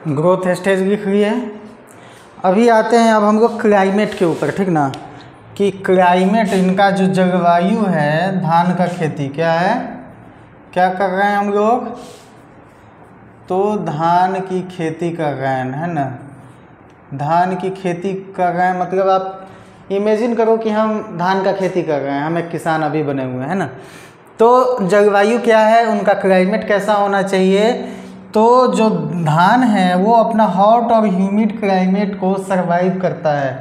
Growth stage लिख लिए। अभी आते हैं अब हम लोग क्लाइमेट के ऊपर, ठीक ना, कि क्लाइमेट इनका जो जलवायु है धान का खेती क्या है, क्या कर रहे हैं हम लोग, तो धान की खेती कर रहे हैं, है ना। धान की खेती कर रहे हैं मतलब आप इमेजिन करो कि हम धान का खेती कर रहे हैं, हम एक किसान अभी बने हुए हैं ना। तो जलवायु क्या है उनका, क्लाइमेट कैसा होना चाहिए, तो जो धान है वो अपना हॉट और ह्यूमिड क्लाइमेट को सरवाइव करता है,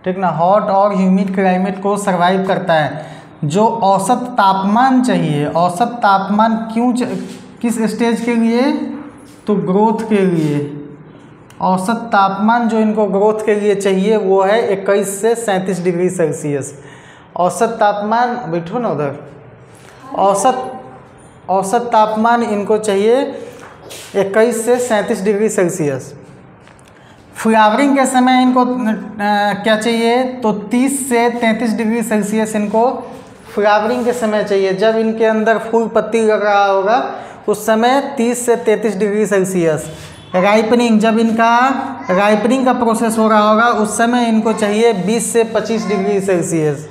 ठीक ना। हॉट और ह्यूमिड क्लाइमेट को सरवाइव करता है। जो औसत तापमान चाहिए, औसत तापमान किस स्टेज के लिए, तो ग्रोथ के लिए। औसत तापमान जो इनको ग्रोथ के लिए चाहिए वो है 21 से 37 डिग्री सेल्सियस। औसत तापमान, बैठो ना उधर, औसत तापमान इनको चाहिए 21 से 37 डिग्री सेल्सियस। फ्लावरिंग के समय इनको क्या चाहिए, तो 30 से 33 डिग्री सेल्सियस इनको फ्लावरिंग के समय चाहिए। जब इनके अंदर फूल पत्ती लग रहा होगा उस समय 30 से 33 डिग्री सेल्सियस। राइपनिंग, जब इनका राइपनिंग का प्रोसेस हो रहा होगा उस समय इनको चाहिए 20 से 25 डिग्री सेल्सियस।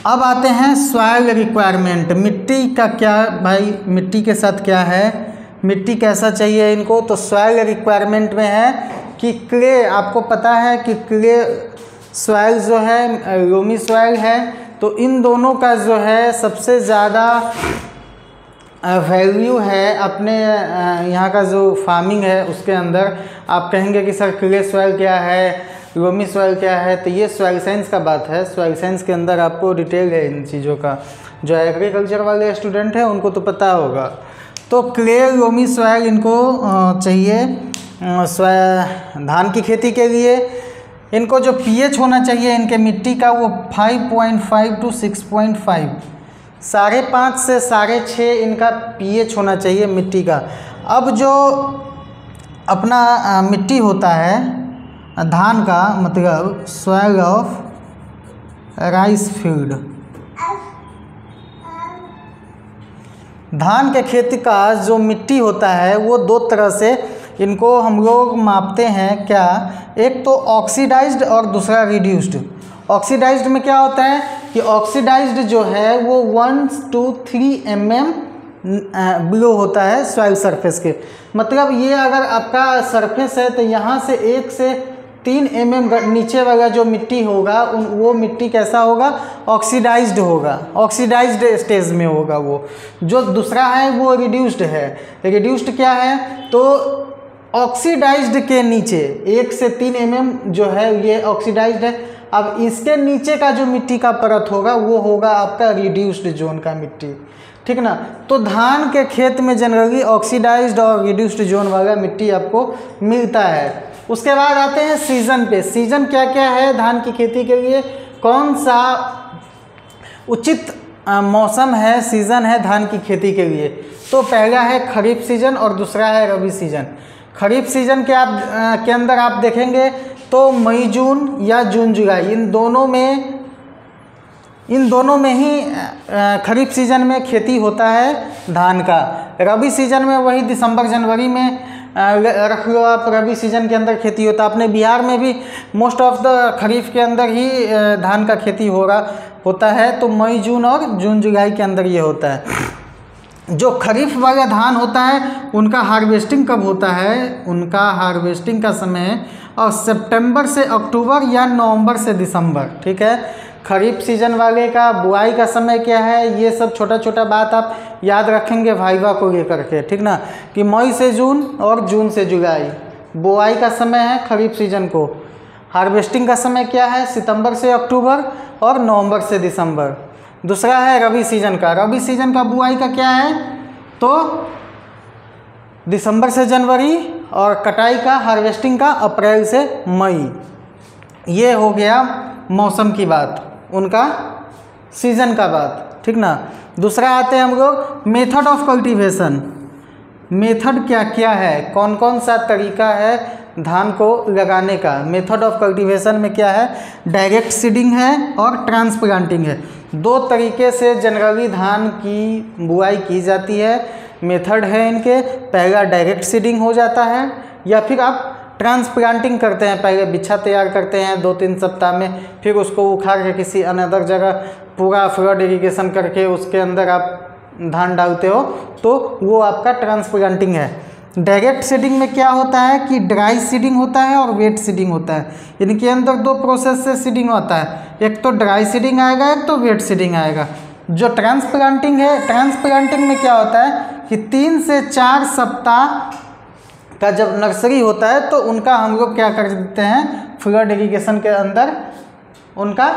अब आते हैं सॉइल रिक्वायरमेंट, मिट्टी का क्या भाई, मिट्टी के साथ क्या है, मिट्टी कैसा चाहिए इनको, तो सॉइल रिक्वायरमेंट में है कि क्ले, आपको पता है कि क्ले सॉइल जो है लोमी सॉइल है, तो इन दोनों का जो है सबसे ज़्यादा वैल्यू है अपने यहाँ का जो फार्मिंग है उसके अंदर। आप कहेंगे कि सर क्ले सॉइल क्या है, लोमी सॉइल क्या है, तो ये सॉइल साइंस का बात है। सॉइल साइंस के अंदर आपको डिटेल है इन चीज़ों का, जो एग्रीकल्चर वाले स्टूडेंट हैं उनको तो पता होगा। तो क्ले लोमी सॉइल इनको चाहिए धान की खेती के लिए। इनको जो पीएच होना चाहिए इनके मिट्टी का वो 5.5 टू 6.5, 5.5 से 6.5 इनका पीएच होना चाहिए मिट्टी का। अब जो अपना मिट्टी होता है धान का, मतलब सॉइल ऑफ राइस फील्ड, धान के खेती का जो मिट्टी होता है वो दो तरह से इनको हम लोग मापते हैं। क्या, एक तो ऑक्सीडाइज्ड और दूसरा रिड्यूस्ड। ऑक्सीडाइज्ड में क्या होता है कि ऑक्सीडाइज्ड जो है वो 1 to 3 mm बिलो होता है सॉइल सरफेस के। मतलब ये अगर आपका सरफेस है तो यहाँ से 1 से 3 mm नीचे वाला जो मिट्टी होगा वो मिट्टी कैसा होगा, ऑक्सीडाइज्ड होगा, ऑक्सीडाइज्ड स्टेज में होगा वो। जो दूसरा है वो रिड्यूस्ड है। रिड्यूस्ड क्या है, तो ऑक्सीडाइज्ड के नीचे 1 से 3 mm जो है ये ऑक्सीडाइज्ड है। अब इसके नीचे का जो मिट्टी का परत होगा वो होगा आपका रिड्यूस्ड जोन का मिट्टी, ठीक ना। तो धान के खेत में जनरली ऑक्सीडाइज्ड और रिड्यूस्ड जोन वाला मिट्टी आपको मिलता है। उसके बाद आते हैं सीजन पे। सीजन क्या क्या है धान की खेती के लिए, कौन सा उचित मौसम है, सीजन है धान की खेती के लिए, तो पहला है खरीफ सीजन और दूसरा है रबी सीजन। खरीफ सीजन के अंदर आप देखेंगे तो मई जून या जून जुलाई, इन दोनों में ही खरीफ सीजन में खेती होता है धान का। रबी सीजन में वही दिसंबर जनवरी में रख लो आप, रबी सीजन के अंदर खेती होता है। अपने बिहार में भी मोस्ट ऑफ द खरीफ के अंदर ही धान का खेती होता है, तो मई जून और जून जुलाई के अंदर ये होता है। जो खरीफ वाला धान होता है उनका हार्वेस्टिंग कब होता है, उनका हार्वेस्टिंग का समय और सितंबर से अक्टूबर या नवंबर से दिसंबर, ठीक है। खरीफ सीजन वाले का बुआई का समय क्या है, ये सब छोटा छोटा बात आप याद रखेंगे वाइवा को लेकर के, ठीक ना, कि मई से जून और जून से जुलाई बुआई का समय है खरीफ सीजन को। हार्वेस्टिंग का समय क्या है, सितंबर से अक्टूबर और नवंबर से दिसंबर। दूसरा है रबी सीजन का। रबी सीजन का बुआई का क्या है, तो दिसंबर से जनवरी और कटाई का, हार्वेस्टिंग का अप्रैल से मई। ये हो गया मौसम की बात, उनका सीजन का बात, ठीक ना। दूसरा आते हैं हम लोग मेथड ऑफ कल्टीवेशन। मेथड क्या क्या है, कौन कौन सा तरीका है धान को लगाने का। मेथड ऑफ कल्टीवेशन में क्या है, डायरेक्ट सीडिंग है और ट्रांसप्लांटिंग है। दो तरीके से जनरली धान की बुआई की जाती है। मेथड है इनके। पहला डायरेक्ट सीडिंग हो जाता है, या फिर आप ट्रांसप्लांटिंग करते हैं, पहले बिच्छा तैयार करते हैं 2-3 सप्ताह में, फिर उसको उखाड़ के किसी अनदर जगह पूरा फ्लड इरिगेशन करके उसके अंदर आप धान डालते हो, तो वो आपका ट्रांसप्लांटिंग है। डायरेक्ट सीडिंग में क्या होता है कि ड्राई सीडिंग होता है और वेट सीडिंग होता है। इनके अंदर 2 प्रोसेस से सीडिंग होता है, एक तो ड्राई सीडिंग आएगा, एक तो वेट सीडिंग आएगा। जो ट्रांसप्लांटिंग है, ट्रांसप्लांटिंग में क्या होता है कि 3 से 4 सप्ताह का जब नर्सरी होता है तो उनका हम लोग क्या कर देते हैं, फ्लड इरिगेशन के अंदर उनका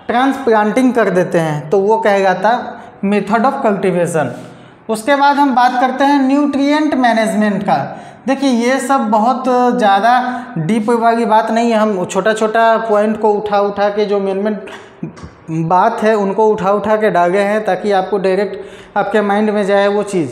ट्रांसप्लांटिंग कर देते हैं, तो वो कहलाता मेथड ऑफ कल्टीवेशन। उसके बाद हम बात करते हैं न्यूट्रिएंट मैनेजमेंट का। देखिए ये सब बहुत ज़्यादा डीप वाली बात नहीं है, हम छोटा छोटा पॉइंट को उठा के जो मेन बात है उनको उठा के डाले हैं ताकि आपको डायरेक्ट आपके माइंड में जाए वो चीज़।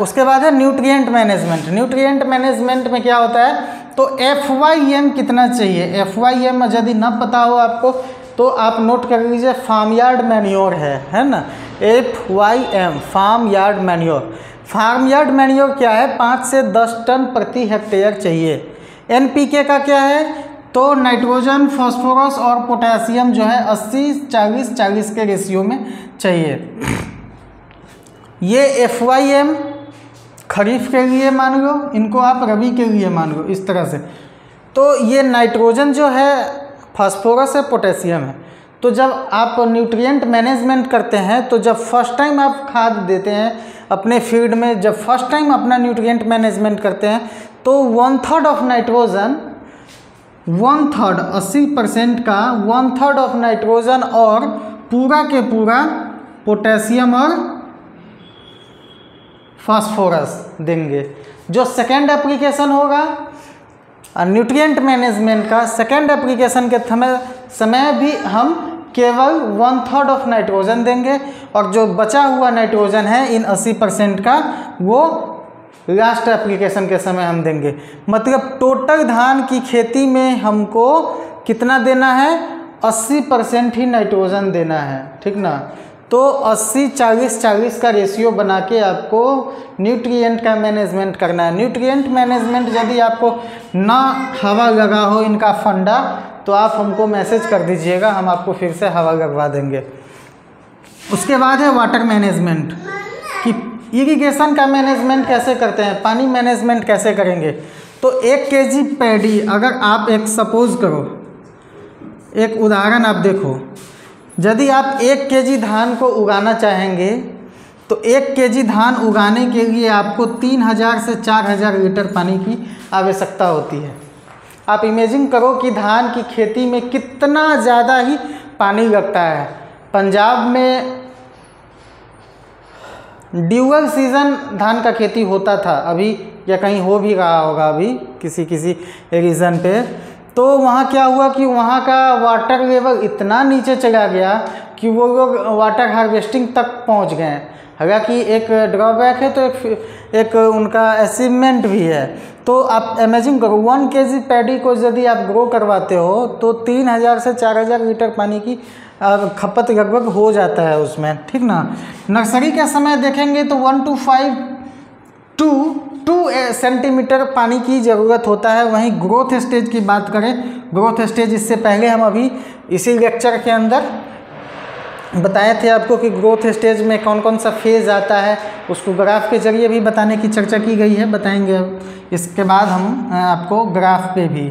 उसके बाद है न्यूट्रिएंट मैनेजमेंट। न्यूट्रिएंट मैनेजमेंट में क्या होता है, तो FYM कितना चाहिए। FYM यदि ना पता हो आपको तो आप नोट कर लीजिए, फार्म यार्ड मैन्योर है ना, FYM farm yard manure. Farm yard manure क्या है, 5 से 10 टन प्रति हेक्टेयर चाहिए। NPK का क्या है, तो नाइट्रोजन, फॉस्फोरस और पोटेशियम जो है 80-40-40 के रेशियो में चाहिए। ये FYM खरीफ के लिए मान लो, इनको आप रबी के लिए मान लो, इस तरह से। तो ये नाइट्रोजन जो है, फास्फोरस है, पोटेशियम है। तो जब आप न्यूट्रिएंट मैनेजमेंट करते हैं, तो जब फर्स्ट टाइम आप खाद देते हैं अपने फील्ड में, जब फर्स्ट टाइम अपना न्यूट्रिएंट मैनेजमेंट करते हैं, तो 1/3 ऑफ नाइट्रोजन, 1/3 80% का 1/3 ऑफ नाइट्रोजन और पूरा के पूरा पोटेशियम और फास्फोरस देंगे। जो सेकेंड एप्लीकेशन होगा न्यूट्रिएंट मैनेजमेंट का, सेकेंड एप्लीकेशन के समय भी हम केवल 1/3 ऑफ नाइट्रोजन देंगे, और जो बचा हुआ नाइट्रोजन है इन 80% का, वो लास्ट एप्लीकेशन के समय हम देंगे। मतलब टोटल धान की खेती में हमको कितना देना है, 80% ही नाइट्रोजन देना है, ठीक ना। तो 80-40-40 का रेशियो बना के आपको न्यूट्रिएंट का मैनेजमेंट करना है। न्यूट्रिएंट मैनेजमेंट यदि आपको ना हवा लगा हो इनका फंडा, तो आप हमको मैसेज कर दीजिएगा, हम आपको फिर से हवा लगवा देंगे। उसके बाद है वाटर मैनेजमेंट, कि इरिगेशन का मैनेजमेंट कैसे करते हैं, पानी मैनेजमेंट कैसे करेंगे। तो 1 kg पैडी, अगर आप एक सपोज करो, एक उदाहरण आप देखो, यदि आप 1 kg धान को उगाना चाहेंगे, तो 1 kg धान उगाने के लिए आपको 3000 से 4000 लीटर पानी की आवश्यकता होती है। आप इमेजिन करो कि धान की खेती में कितना ज़्यादा ही पानी लगता है। पंजाब में ड्यूअल सीज़न धान का खेती होता था अभी, या कहीं हो भी रहा होगा अभी किसी रीजन पे। तो वहाँ क्या हुआ कि वहाँ का वाटर लेवल इतना नीचे चला गया कि वो लोग वाटर हार्वेस्टिंग तक पहुँच गए हैं। हालांकि एक ड्रॉबैक है, तो एक उनका अचीवमेंट भी है। तो आप इमेजिन करो, 1 kg पैडी को यदि आप ग्रो करवाते हो तो 3000 से 4000 लीटर पानी की खपत लगभग हो जाता है उसमें, ठीक ना। नर्सरी के समय देखेंगे तो 1 to 5 to 2 सेंटीमीटर पानी की ज़रूरत होता है। वहीं ग्रोथ स्टेज की बात करें, ग्रोथ स्टेज इससे पहले हम अभी इसी लेक्चर के अंदर बताए थे आपको कि ग्रोथ स्टेज में कौन कौन सा फेज़ आता है, उसको ग्राफ के जरिए भी बताने की चर्चा की गई है, बताएंगे अब इसके बाद हम आपको ग्राफ पे भी।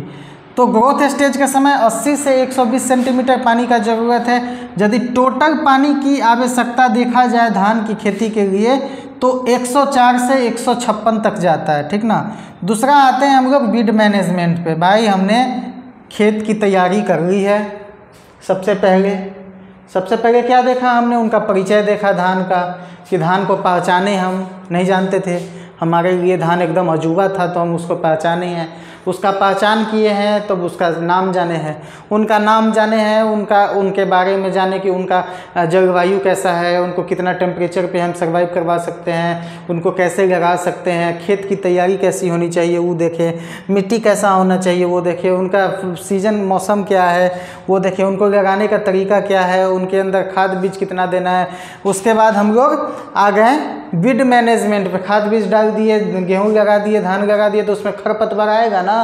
तो ग्रोथ स्टेज के समय 80 से 120 सेंटीमीटर पानी का ज़रूरत है। यदि टोटल पानी की आवश्यकता देखा जाए धान की खेती के लिए तो 104 से 156 तक जाता है, ठीक ना। दूसरा आते हैं हम लोग बीड मैनेजमेंट पे। भाई हमने खेत की तैयारी कर ली है, सबसे पहले क्या देखा हमने, उनका परिचय देखा धान का, कि धान को पहचाने हम नहीं जानते थे, हमारे लिए धान एकदम अजूबा था तो हम उसको पहचाने हैं। उसका पहचान किए हैं तो उसका नाम जाने हैं, उनका नाम जाने हैं, उनके बारे में जाने कि उनका जलवायु कैसा है, उनको कितना टेम्परेचर पे हम सर्वाइव करवा सकते हैं, उनको कैसे लगा सकते हैं, खेत की तैयारी कैसी होनी चाहिए वो देखें, मिट्टी कैसा होना चाहिए वो देखें, उनका सीजन मौसम क्या है वो देखें, उनको लगाने का तरीका क्या है, उनके अंदर खाद बीज कितना देना है। उसके बाद हम लोग आ गए बीड मैनेजमेंट पे। खाद बीज डाल दिए, गेहूँ लगा दिए, धान लगा दिए, तो उसमें खरपतवार आएगा ना,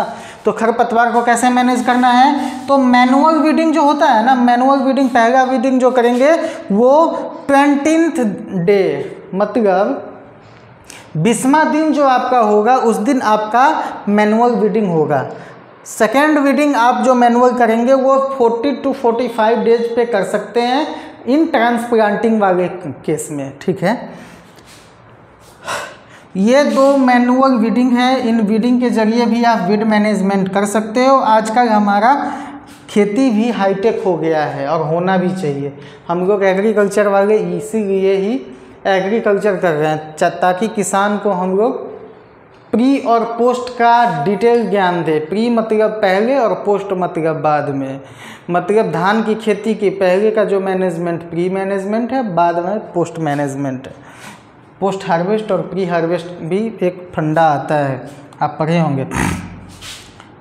तो खरपतवार को कैसे मैनेज करना है। तो मैनुअल वीडिंग जो होता है ना, मैनुअल वीडिंग, पहला वीडिंग जो करेंगे वो 20th डे, मतलब 20वां दिन जो आपका होगा उस दिन आपका मैनुअल वीडिंग होगा। सेकेंड वीडिंग आप जो मैनुअल करेंगे वो 40 to 45 डेज पे कर सकते हैं इन ट्रांसप्लांटिंग वाले केस में, ठीक है। ये 2 मैनुअल वीडिंग है, इन वीडिंग के जरिए भी आप वीड मैनेजमेंट कर सकते हो। आजकल हमारा खेती भी हाईटेक हो गया है और होना भी चाहिए। हम लोग एग्रीकल्चर वाले इसीलिए ही एग्रीकल्चर कर रहे हैं ताकि किसान को हम लोग प्री और पोस्ट का डिटेल ज्ञान दे। प्री मतलब पहले और पोस्ट मतलब बाद में, मतलब धान की खेती के पहले का जो मैनेजमेंट प्री मैनेजमेंट है, बाद में पोस्ट मैनेजमेंट है। पोस्ट हार्वेस्ट और प्री हार्वेस्ट भी एक फंडा आता है, आप पढ़े होंगे।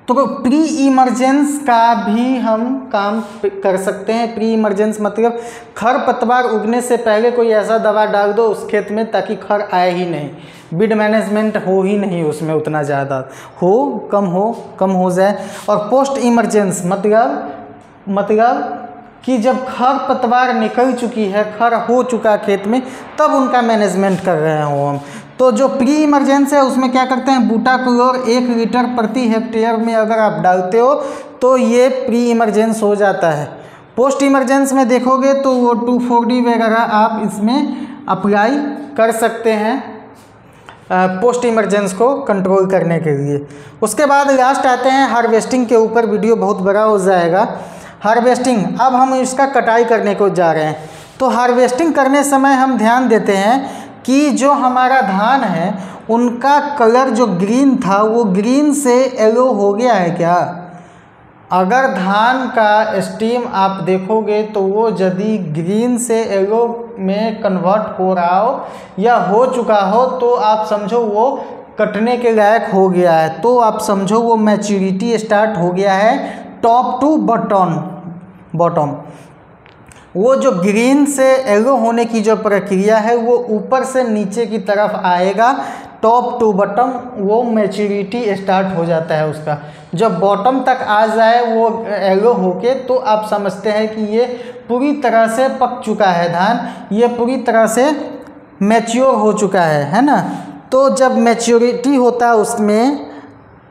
तो प्री इमरजेंस का भी हम काम कर सकते हैं। प्री इमरजेंस मतलब खरपतवार उगने से पहले कोई ऐसा दवा डाल दो उस खेत में ताकि खर आए ही नहीं, बीड मैनेजमेंट हो ही नहीं उसमें उतना ज़्यादा, कम हो जाए। और पोस्ट इमरजेंस मतलब कि जब खरपतवार निकल चुकी है, खर हो चुका खेत में, तब उनका मैनेजमेंट कर रहे हो हम। तो जो प्री इमरजेंस है उसमें क्या करते हैं, बूटाक्लोर 1 लीटर प्रति हेक्टेयर में अगर आप डालते हो तो ये प्री इमरजेंस हो जाता है। पोस्ट इमरजेंस में देखोगे तो वो 2,4-D वगैरह आप इसमें अप्लाई कर सकते हैं पोस्ट इमरजेंस को कंट्रोल करने के लिए। उसके बाद लास्ट आते हैं हार्वेस्टिंग के ऊपर, वीडियो बहुत बड़ा हो जाएगा। हार्वेस्टिंग, अब हम इसका कटाई करने को जा रहे हैं। तो हार्वेस्टिंग करने समय हम ध्यान देते हैं कि जो हमारा धान है उनका कलर जो ग्रीन था वो ग्रीन से येलो हो गया है क्या। अगर धान का स्टीम आप देखोगे तो वो यदि ग्रीन से येलो में कन्वर्ट हो रहा हो या हो चुका हो तो आप समझो वो कटने के लायक हो गया है, तो आप समझो वो मैच्योरिटी स्टार्ट हो गया है टॉप टू बॉटम। वो जो ग्रीन से येलो होने की जो प्रक्रिया है वो ऊपर से नीचे की तरफ आएगा, टॉप टू बॉटम वो मैच्योरिटी स्टार्ट हो जाता है उसका। जब बॉटम तक आ जाए वो येलो होके तो आप समझते हैं कि ये पूरी तरह से पक चुका है धान, ये पूरी तरह से मैच्योर हो चुका है ना। तो जब मैच्योरिटी होता है उसमें,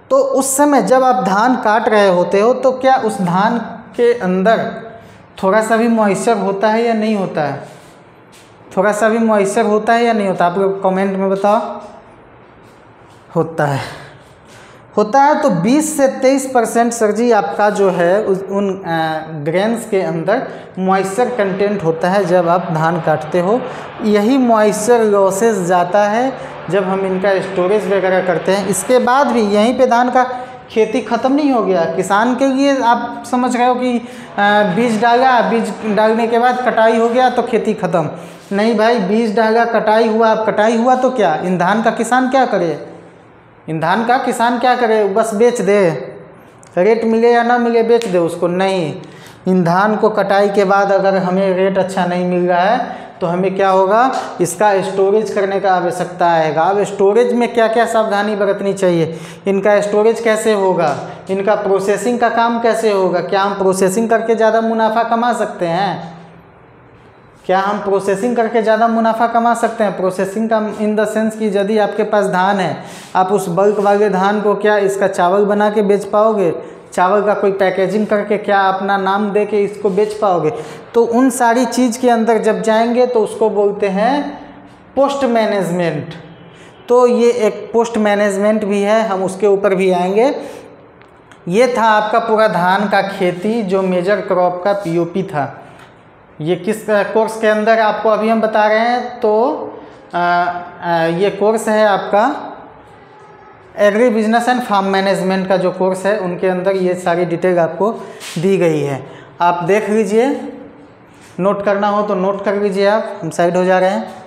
तो उस समय जब आप धान काट रहे होते हो तो क्या उस धान के अंदर थोड़ा सा भी मॉइस्चर होता है या नहीं होता है, थोड़ा सा भी मॉइस्चर होता है या नहीं होता, आप लोग कमेंट में बताओ। होता है तो 20 से 23% सर जी आपका जो है उन ग्रेन्स के अंदर मॉइस्चर कंटेंट होता है जब आप धान काटते हो। यही मॉइस्चर लॉसेस जाता है जब हम इनका स्टोरेज वगैरह करते हैं। इसके बाद भी यहीं पे धान का खेती ख़त्म नहीं हो गया। किसान के लिए आप समझ रहे हो कि बीज डाला, बीज डालने के बाद कटाई हो गया तो खेती ख़त्म। नहीं भाई, बीज डाला, कटाई हुआ, अब कटाई हुआ तो क्या, इन धान का किसान क्या करे, बस बेच दे, रेट मिले या ना मिले बेच दे उसको। नहीं, इन धान को कटाई के बाद अगर हमें रेट अच्छा नहीं मिल रहा है तो हमें क्या होगा, इसका स्टोरेज करने का आवश्यकता आएगा। अब स्टोरेज में क्या क्या सावधानी बरतनी चाहिए, इनका स्टोरेज कैसे होगा, इनका प्रोसेसिंग का काम कैसे होगा, क्या हम प्रोसेसिंग करके ज़्यादा मुनाफा कमा सकते हैं, प्रोसेसिंग का इन द सेंस कि यदि आपके पास धान है, आप उस बल्क वाले धान को क्या इसका चावल बना के बेच पाओगे, चावल का कोई पैकेजिंग करके क्या अपना नाम दे के इसको बेच पाओगे। तो उन सारी चीज़ के अंदर जब जाएंगे तो उसको बोलते हैं पोस्ट मैनेजमेंट। तो ये एक पोस्ट मैनेजमेंट भी है, हम उसके ऊपर भी आएंगे। ये था आपका पूरा धान का खेती जो मेजर क्रॉप का पीओपी था। ये किस कोर्स के अंदर आपको अभी हम बता रहे हैं, तो ये कोर्स है आपका agri business and farm management का जो कोर्स है उनके अंदर ये सारी डिटेल आपको दी गई है। आप देख लीजिए, नोट करना हो तो नोट कर लीजिए। आप हम साइड हो जा रहे हैं।